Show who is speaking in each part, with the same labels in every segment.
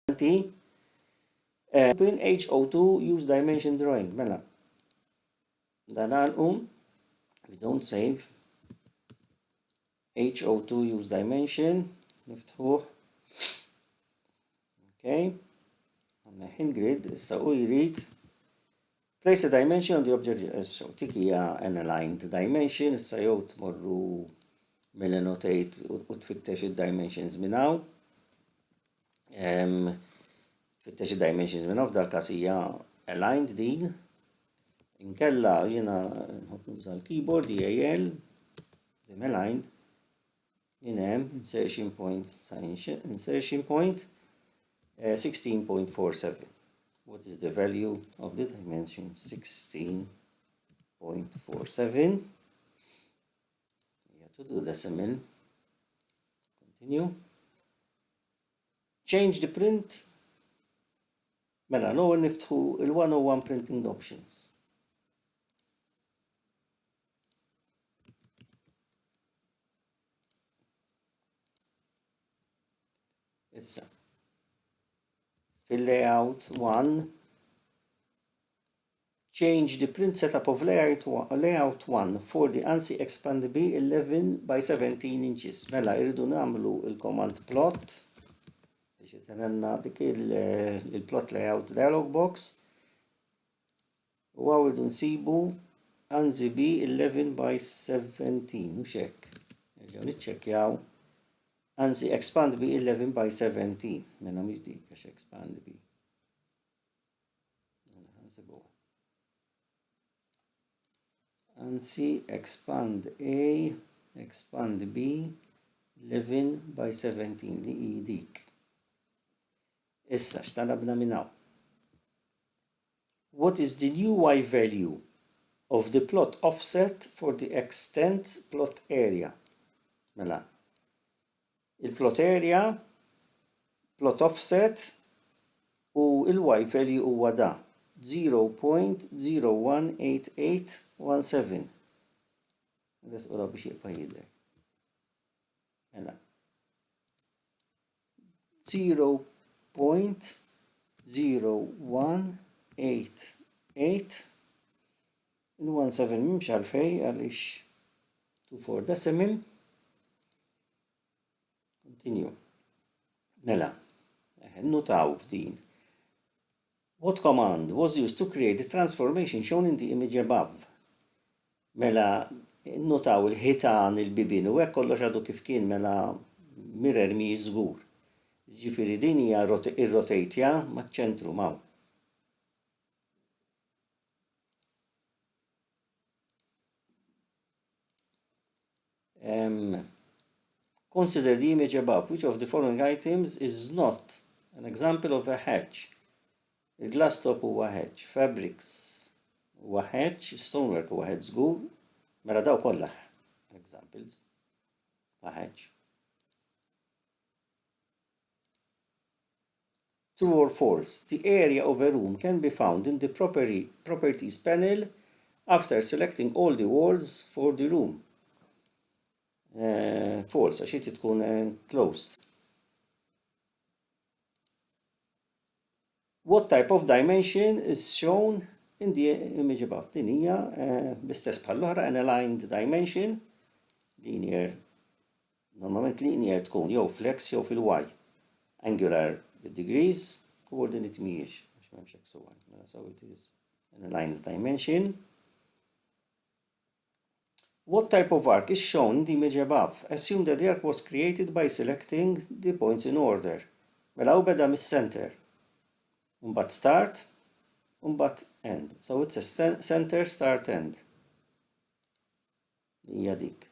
Speaker 1: open HO2 use dimension drawing. Mela. Dan għalqu, we don't save. HO2 use dimension. Niftħuh. Okay. Għammeħin grid. Issa u jrid. Place a dimension on the object. So tikija an aligned dimension. Issa jow tmorru mill-annotate u tfittex id-dimensions minnaw. Tfittex id-dimensions minnaw f'dal kas hija aligned din. Inkella jiena nħobb nuża l-keyboard DAL dim aligned. Jien hemm insertion point 16.47. What is the value of the dimension? 16.47. To do decimal. Continue. Change the print. Mela, no niftħu il-101 printing options. Issa. Fil-layout 1, change the print setup of layout 1 for the ANSI expandable 11 by 17 inches. Mela, irridu namlu il-command plot. Tenenna dik il-plot layout dialog box. U għaw irridu nsibu ANSI B 11 by 17. U xek. Nerġaw nitċekjaw. ANSI expand B 11 by 17. Mela mhix dik għax expand B. ANSI expand A, expand B 11 by 17 li hi dik. Issa x'talabna minnaw. What is the new Y value of the plot offset for the extent plot area? Mela. Il-plot area, plot offset u il-Y value huwa da 0.018817. Bes ura biex jibqa' jidher. Mela. 0.0188 il-17 mhix għalfej għaliex 24 decimal. Continue. Mela, notaw f'din. What command was used to create the transformation shown in the image above? Mela, notaw il-ħitan, il-bibin, u hekk kollox għadu kif kien mela mirror mi żgur. Ġifieri din hija ir-rotatja maċ-ċentru maw. Consider the image above. Which of the following items is not an example of a hatch? Il-glass top huwa hatch, fabrics huwa hatch, stonework huwa hatch żgur. Mela daw kollha examples ta' hatch. True or false? The area of a room can be found in the properties panel after selecting all the walls for the room. False, għax tkun closed. What type of dimension is shown in the image above? Din hija bl-istess bħall-oħra an aligned dimension, linear, normalment linear tkun jew flex jew fil-y. Angular degrees, coordinate mhijiex, għax m'hemmx hekk so it is an aligned dimension. What type of arc is shown in the image above? Assume that the arc was created by selecting the points in order. Mela u beda mis-center. But start, but end. So it's a center, start, end. Hija dik.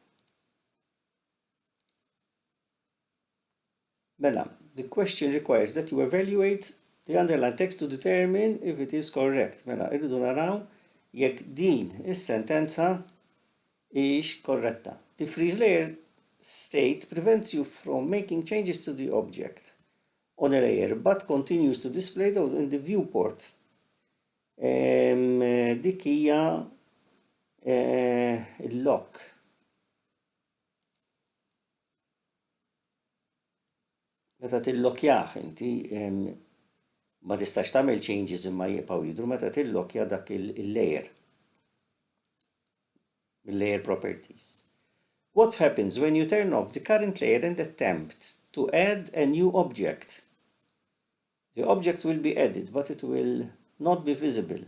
Speaker 1: Mela, the question requires that you evaluate the underlined text to determine if it is correct. Mela, irridu naraw jekk din is-sentenza ix korretta. The freeze layer state prevents you from making changes to the object on a layer, but continues to display those in the viewport. Dik hija il-lock. Meta tillokjaħ inti ma tistax tagħmel changes imma jibqgħu jidhru meta tillokkja dak il-layer. Il-layer properties. What happens when you turn off the current layer and attempt to add a new object? The object will be added, but it will not be visible.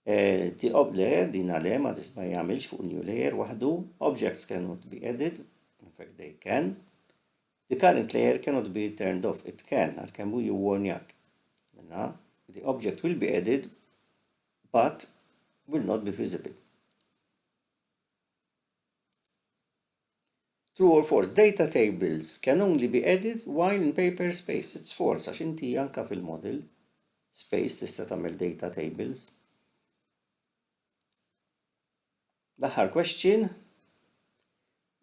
Speaker 1: The layer dina le ma jagħmilx fuq new layer waħdu. Objects cannot be added. In fact, they can. The current layer cannot be turned off. It can. Għalkemm hu jwarnjak. The object will be added, but will not be visible. True or false? Data tables can only be added while in paper space. It's false, għax inti anka fil-model space tista' tagħmel data tables. L-aħħar question.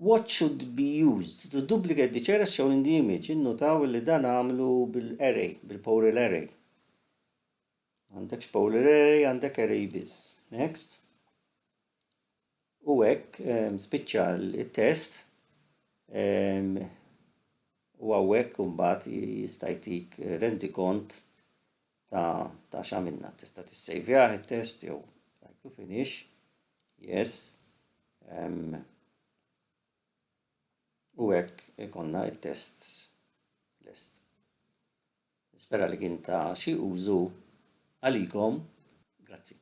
Speaker 1: What should be used to duplicate the chair as shown in the image? Innotaw li dan għamlu bil-array, bil-polar array. Għandek polar array, għandek array biss. Next. U hekk spiċċa il-test. U għawek mbagħad jista' jtik rendikont ta' x'għamilna. Tista' tissejvjah it-test jew tajtu finish. Yes. U hekk ikonna it-test lest. Nispera li kien ta' xi użu għalikom. Grazzi.